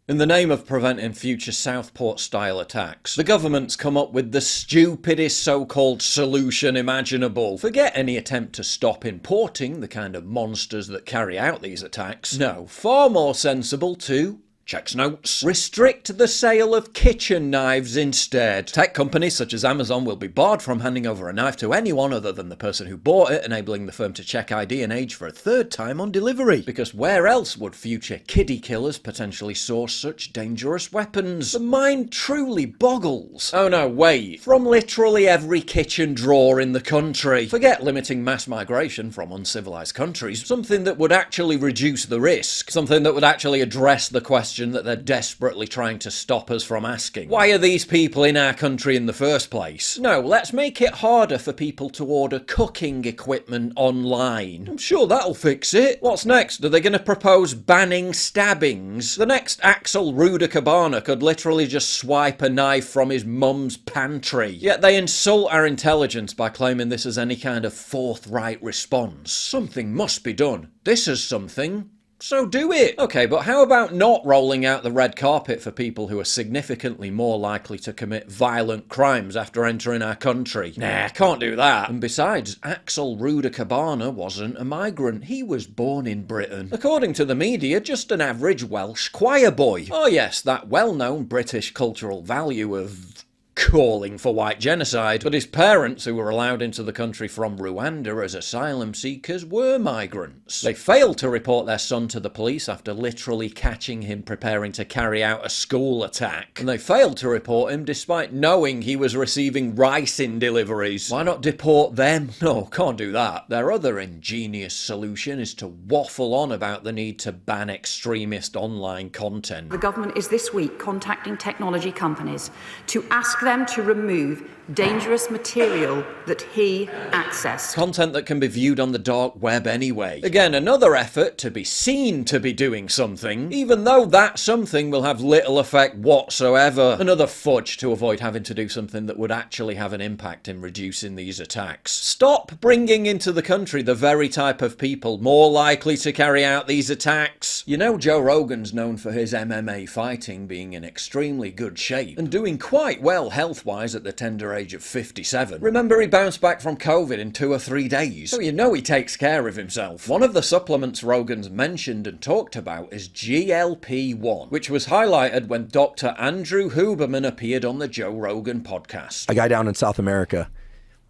In the name of preventing future Southport-style attacks, the government's come up with the stupidest so-called solution imaginable. Forget any attempt to stop importing the kind of monsters that carry out these attacks. No, far more sensible to... checks notes. Restrict the sale of kitchen knives instead. Tech companies such as Amazon will be barred from handing over a knife to anyone other than the person who bought it, enabling the firm to check ID and age for a third time on delivery. Because where else would future kiddie killers potentially source such dangerous weapons? The mind truly boggles. Oh no, wait. From literally every kitchen drawer in the country. Forget limiting mass migration from uncivilized countries. Something that would actually reduce the risk. Something that would actually address the question that they're desperately trying to stop us from asking. Why are these people in our country in the first place? No, let's make it harder for people to order cooking equipment online. I'm sure that'll fix it. What's next? Are they going to propose banning stabbings? The next Axel Rudakabana could literally just swipe a knife from his mum's pantry. Yet they insult our intelligence by claiming this as any kind of forthright response. Something must be done. This is something. So do it! Okay, but how about not rolling out the red carpet for people who are significantly more likely to commit violent crimes after entering our country? Nah, can't do that. And besides, Axel Rudakabana wasn't a migrant. He was born in Britain. According to the media, just an average Welsh choir boy. Oh yes, that well-known British cultural value of... calling for white genocide, but his parents, who were allowed into the country from Rwanda as asylum seekers, were migrants. They failed to report their son to the police after literally catching him preparing to carry out a school attack. And they failed to report him despite knowing he was receiving rice in deliveries. Why not deport them? No, can't do that. Their other ingenious solution is to waffle on about the need to ban extremist online content. The government is this week contacting technology companies to ask them to remove dangerous material that he accessed. Content that can be viewed on the dark web anyway. Again, another effort to be seen to be doing something, even though that something will have little effect whatsoever. Another fudge to avoid having to do something that would actually have an impact in reducing these attacks. Stop bringing into the country the very type of people more likely to carry out these attacks. You know, Joe Rogan's known for his MMA fighting being in extremely good shape and doing quite well health-wise at the tender age of 57. Remember, he bounced back from COVID in 2 or 3 days. So you know he takes care of himself. One of the supplements Rogan's mentioned and talked about is GLP-1, which was highlighted when Dr. Andrew Huberman appeared on the Joe Rogan podcast. A guy down in South America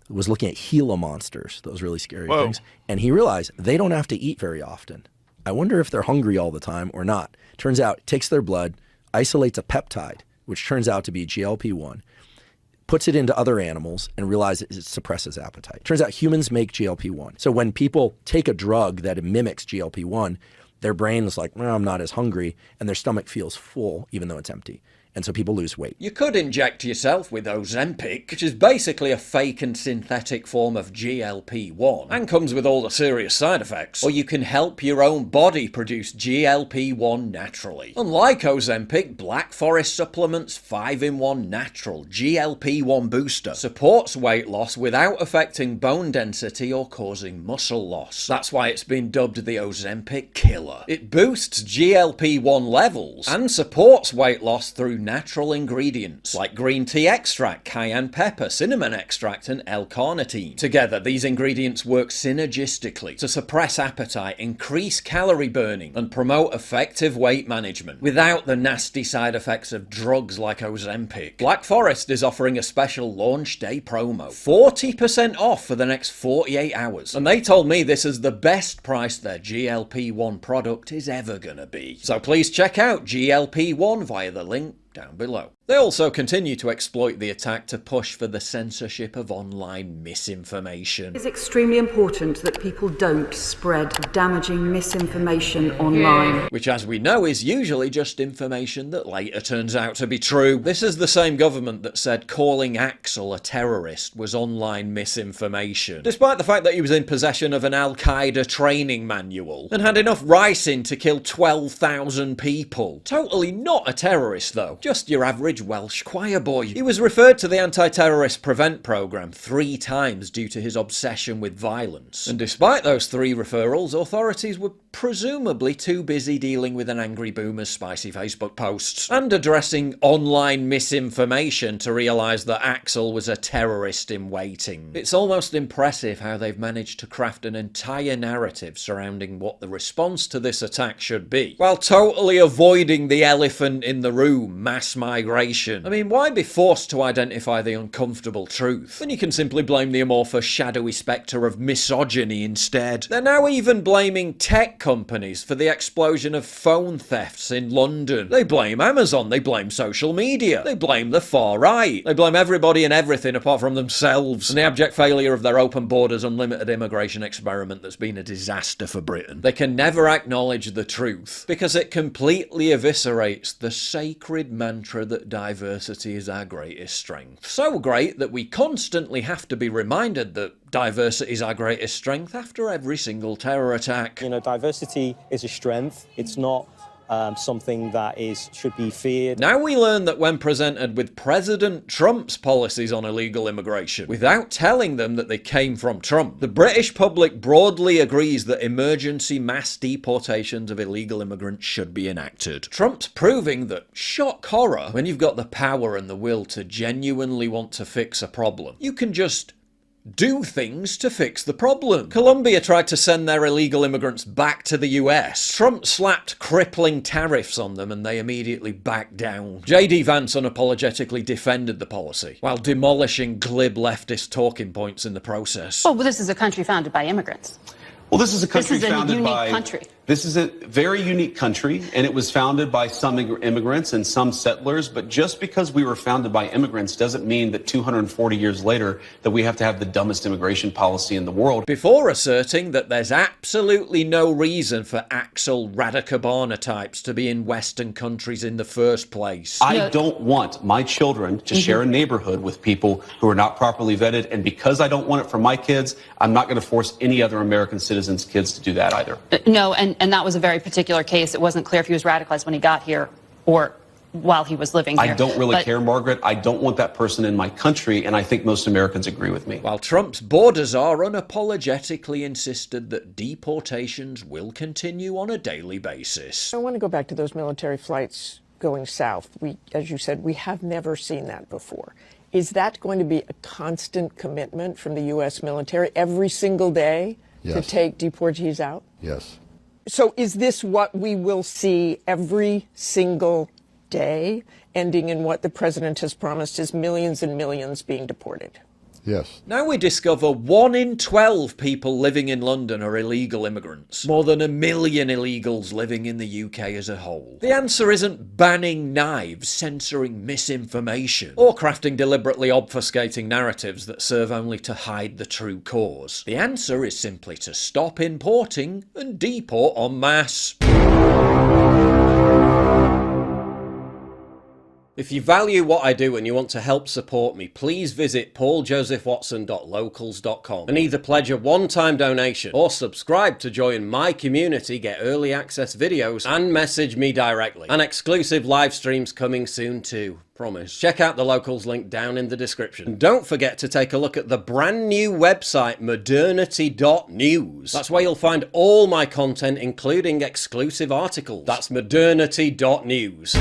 was looking at Gila monsters, those really scary things, and he realized they don't have to eat very often. I wonder if they're hungry all the time or not. Turns out it takes their blood, isolates a peptide, which turns out to be GLP-1, puts it into other animals and realizes it suppresses appetite. Turns out humans make GLP-1. So when people take a drug that mimics GLP-1, their brain is like, I'm not as hungry, and their stomach feels full even though it's empty. And so people lose weight. You could inject yourself with Ozempic, which is basically a fake and synthetic form of GLP-1, and comes with all the serious side effects. Or you can help your own body produce GLP-1 naturally. Unlike Ozempic, Black Forest Supplements 5-in-1 Natural GLP-1 Booster supports weight loss without affecting bone density or causing muscle loss. That's why it's been dubbed the Ozempic Killer. It boosts GLP-1 levels and supports weight loss through natural ingredients like green tea extract, cayenne pepper, cinnamon extract, and L-carnitine. Together, these ingredients work synergistically to suppress appetite, increase calorie burning, and promote effective weight management without the nasty side effects of drugs like Ozempic. Black Forest is offering a special launch day promo, 40% off for the next 48 hours, and they told me this is the best price their GLP-1 product is ever gonna be. So please check out GLP-1 via the link down below. They also continue to exploit the attack to push for the censorship of online misinformation. It's extremely important that people don't spread damaging misinformation online. Which, as we know, is usually just information that later turns out to be true. This is the same government that said calling Axel a terrorist was online misinformation, despite the fact that he was in possession of an Al-Qaeda training manual and had enough rice in to kill 12,000 people. Totally not a terrorist though, just your average average Welsh choir boy. He was referred to the Anti-Terrorist Prevent programme 3 times due to his obsession with violence. And despite those 3 referrals, authorities were presumably too busy dealing with an angry boomer's spicy Facebook posts and addressing online misinformation to realise that Axel was a terrorist in waiting. It's almost impressive how they've managed to craft an entire narrative surrounding what the response to this attack should be, while totally avoiding the elephant in the room, mass migration. I mean, why be forced to identify the uncomfortable truth when you can simply blame the amorphous, shadowy spectre of misogyny instead? They're now even blaming tech companies for the explosion of phone thefts in London. They blame Amazon, they blame social media, they blame the far right, they blame everybody and everything apart from themselves, and the abject failure of their open borders, unlimited immigration experiment that's been a disaster for Britain. They can never acknowledge the truth because it completely eviscerates the sacred mantra that diversity is our greatest strength. So great that we constantly have to be reminded that diversity is our greatest strength after every single terror attack. You know, diversity is a strength. It's not something that should be feared. Now we learn that when presented with President Trump's policies on illegal immigration, without telling them that they came from Trump, the British public broadly agrees that emergency mass deportations of illegal immigrants should be enacted. Trump's proving that, shock horror, when you've got the power and the will to genuinely want to fix a problem, you can just do things to fix the problem. Colombia tried to send their illegal immigrants back to the US. Trump slapped crippling tariffs on them and they immediately backed down. J.D. Vance unapologetically defended the policy, while demolishing glib leftist talking points in the process. Oh, well, this is a country founded by immigrants. Well, this is a country founded by... This is a unique country. This is a very unique country, and it was founded by some immigrants and some settlers, but just because we were founded by immigrants doesn't mean that 240 years later that we have to have the dumbest immigration policy in the world. Before asserting that there's absolutely no reason for Axel Radicabana types to be in Western countries in the first place. I don't want my children to share a neighborhood with people who are not properly vetted, and because I don't want it for my kids, I'm not going to force any other American citizens' kids to do that either. No, and that was a very particular case. It wasn't clear if he was radicalized when he got here or while he was living here. I don't really care, Margaret. I don't want that person in my country, and I think most Americans agree with me. While Trump's border czar unapologetically insisted that deportations will continue on a daily basis. I want to go back to those military flights going south. As you said, we have never seen that before. Is that going to be a constant commitment from the U.S. military every single day to take deportees out? Yes. So is this what we will see every single day, ending in what the president has promised is millions and millions being deported? Yes. Now we discover 1 in 12 people living in London are illegal immigrants. More than 1 million illegals living in the UK as a whole. The answer isn't banning knives, censoring misinformation, or crafting deliberately obfuscating narratives that serve only to hide the true cause. The answer is simply to stop importing and deport en masse. If you value what I do and you want to help support me, please visit pauljosephwatson.locals.com and either pledge a one-time donation or subscribe to join my community, get early access videos, and message me directly. And exclusive live streams coming soon too. Promise. Check out the Locals link down in the description. And don't forget to take a look at the brand new website modernity.news. That's where you'll find all my content, including exclusive articles. That's modernity.news.